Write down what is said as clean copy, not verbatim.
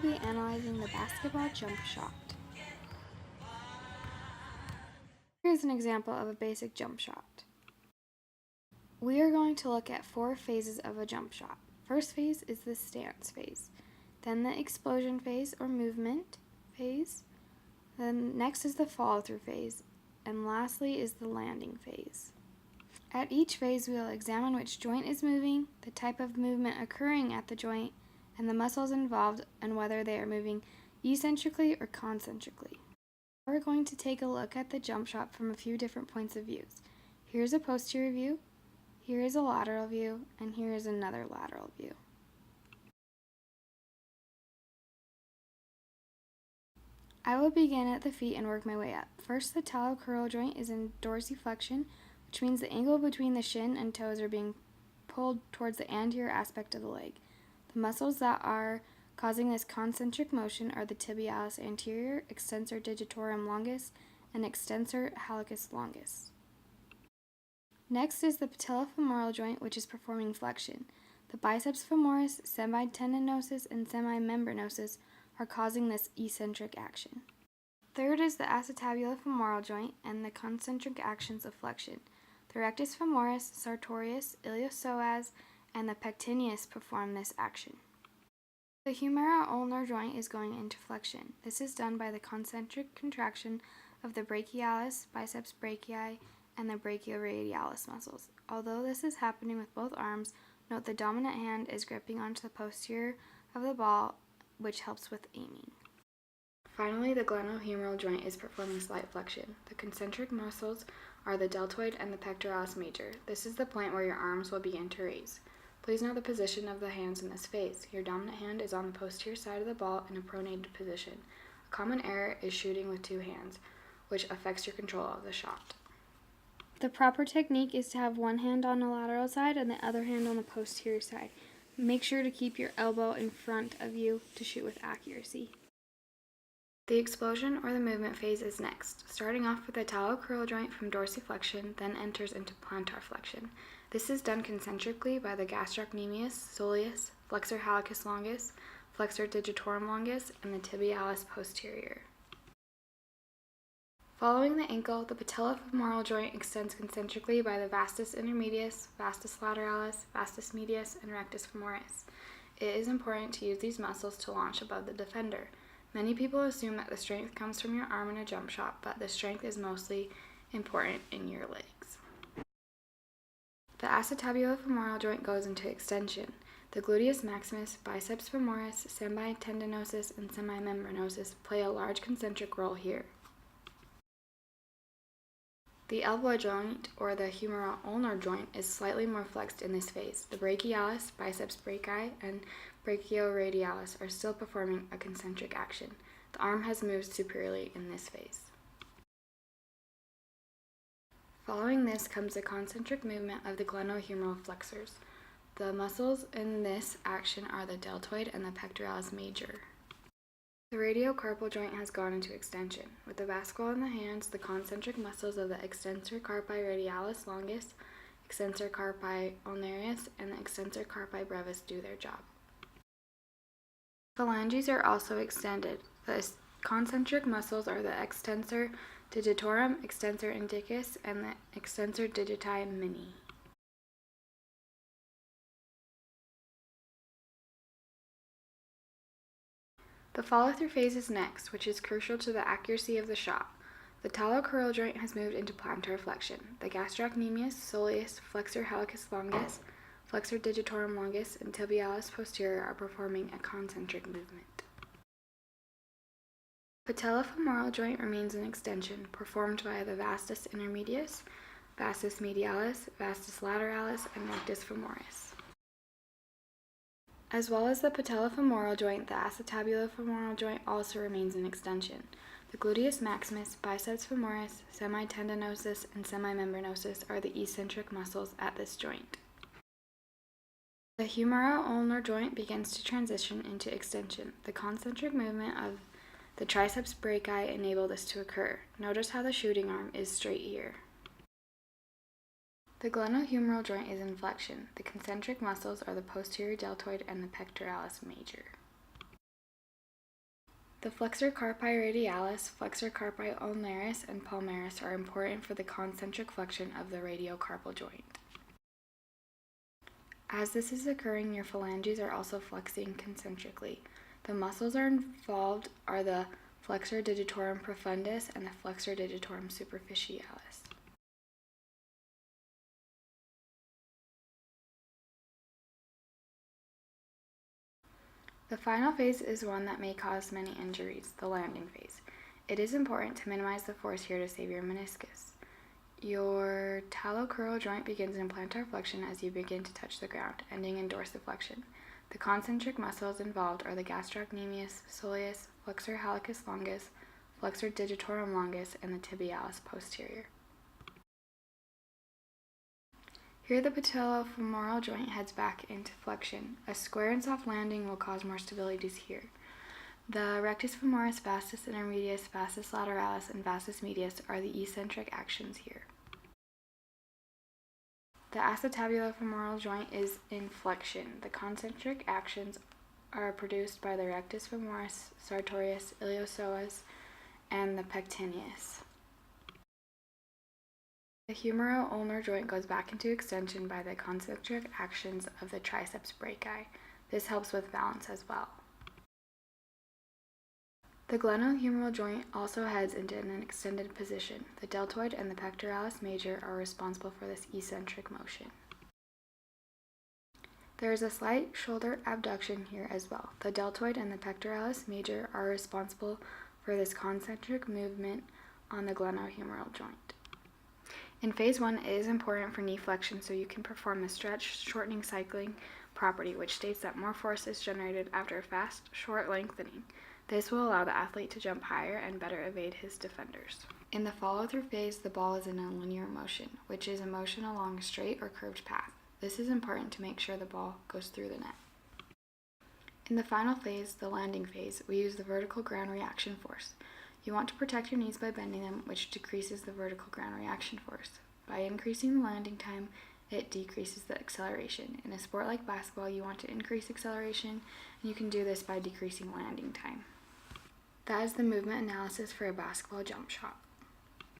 be analyzing the basketball jump shot. Here's an example of a basic jump shot. We are going to look at 4 phases of a jump shot. First phase is the stance phase, then the explosion phase or movement phase, then next is the follow-through phase, and lastly is the landing phase. At each phase, we will examine which joint is moving, the type of movement occurring at the joint, and the muscles involved, and whether they are moving eccentrically or concentrically. We're going to take a look at the jump shot from a few different points of views. Here's a posterior view, here is a lateral view, and here is another lateral view. I will begin at the feet and work my way up. First, the talocrural joint is in dorsiflexion, which means the angle between the shin and toes are being pulled towards the anterior aspect of the leg. The muscles that are causing this concentric motion are the tibialis anterior, extensor digitorum longus, and extensor hallucis longus. Next is the patellofemoral joint, which is performing flexion. The biceps femoris, semitendinosus, and semimembranosus are causing this eccentric action. Third is the acetabulofemoral joint and the concentric actions of flexion. The rectus femoris, sartorius, iliopsoas, and the pectineus perform this action. The humero-ulnar joint is going into flexion. This is done by the concentric contraction of the brachialis, biceps brachii, and the brachioradialis muscles. Although this is happening with both arms, note the dominant hand is gripping onto the posterior of the ball, which helps with aiming. Finally, the glenohumeral joint is performing slight flexion. The concentric muscles are the deltoid and the pectoralis major. This is the point where your arms will begin to raise. Please note the position of the hands in this phase. Your dominant hand is on the posterior side of the ball in a pronated position. A common error is shooting with 2 hands, which affects your control of the shot. The proper technique is to have one hand on the lateral side and the other hand on the posterior side. Make sure to keep your elbow in front of you to shoot with accuracy. The explosion or the movement phase is next, starting off with the talocrural joint from dorsiflexion, then enters into plantar flexion. This is done concentrically by the gastrocnemius, soleus, flexor hallucis longus, flexor digitorum longus, and the tibialis posterior. Following the ankle, the patellofemoral joint extends concentrically by the vastus intermedius, vastus lateralis, vastus medius, and rectus femoris. It is important to use these muscles to launch above the defender. Many people assume that the strength comes from your arm in a jump shot, but the strength is mostly important in your legs. The acetabulofemoral joint goes into extension. The gluteus maximus, biceps femoris, semitendinosus, and semimembranosus play a large concentric role here. The elbow joint, or the humero-ulnar joint, is slightly more flexed in this phase. The brachialis, biceps brachii, and brachioradialis are still performing a concentric action. The arm has moved superiorly in this phase. Following this comes the concentric movement of the glenohumeral flexors. The muscles in this action are the deltoid and the pectoralis major. The radiocarpal joint has gone into extension. With the basketball in the hands, the concentric muscles of the extensor carpi radialis longus, extensor carpi ulnarius, and the extensor carpi brevis do their job. Phalanges are also extended. The concentric muscles are the extensor digitorum, extensor indicus, and the extensor digiti minimi. The follow-through phase is next, which is crucial to the accuracy of the shot. The talocrural joint has moved into plantar flexion. The gastrocnemius, soleus, flexor hallucis longus, flexor digitorum longus, and tibialis posterior are performing a concentric movement. Patellofemoral joint remains in extension, performed by the vastus intermedius, vastus medialis, vastus lateralis, and rectus femoris. As well as the patellofemoral joint, the acetabulofemoral joint also remains in extension. The gluteus maximus, biceps femoris, semitendinosus, and semimembranosus are the eccentric muscles at this joint. The humero-ulnar joint begins to transition into extension. The concentric movement of the triceps brachii enable this to occur. Notice how the shooting arm is straight here. The glenohumeral joint is in flexion. The concentric muscles are the posterior deltoid and the pectoralis major. The flexor carpi radialis, flexor carpi ulnaris, and palmaris are important for the concentric flexion of the radiocarpal joint. As this is occurring, your phalanges are also flexing concentrically. The muscles involved are the flexor digitorum profundus and the flexor digitorum superficialis. The final phase is one that may cause many injuries, the landing phase. It is important to minimize the force here to save your meniscus. Your talocrural joint begins in plantar flexion as you begin to touch the ground, ending in dorsiflexion. The concentric muscles involved are the gastrocnemius, soleus, flexor hallucis longus, flexor digitorum longus, and the tibialis posterior. Here the patellofemoral joint heads back into flexion. A square and soft landing will cause more stability here. The rectus femoris, vastus intermedius, vastus lateralis, and vastus medius are the eccentric actions here. The acetabulofemoral joint is in flexion. The concentric actions are produced by the rectus femoris, sartorius, iliopsoas, and the pectineus. The humero-ulnar joint goes back into extension by the concentric actions of the triceps brachii. This helps with balance as well. The glenohumeral joint also heads into an extended position. The deltoid and the pectoralis major are responsible for this eccentric motion. There is a slight shoulder abduction here as well. The deltoid and the pectoralis major are responsible for this concentric movement on the glenohumeral joint. In phase 1, it is important for knee flexion so you can perform the stretch shortening cycling property, which states that more force is generated after a fast, short lengthening. This will allow the athlete to jump higher and better evade his defenders. In the follow-through phase, the ball is in a linear motion, which is a motion along a straight or curved path. This is important to make sure the ball goes through the net. In the final phase, the landing phase, we use the vertical ground reaction force. You want to protect your knees by bending them, which decreases the vertical ground reaction force. By increasing the landing time, it decreases the acceleration. In a sport like basketball, you want to increase acceleration, and you can do this by decreasing landing time. That is the movement analysis for a basketball jump shot.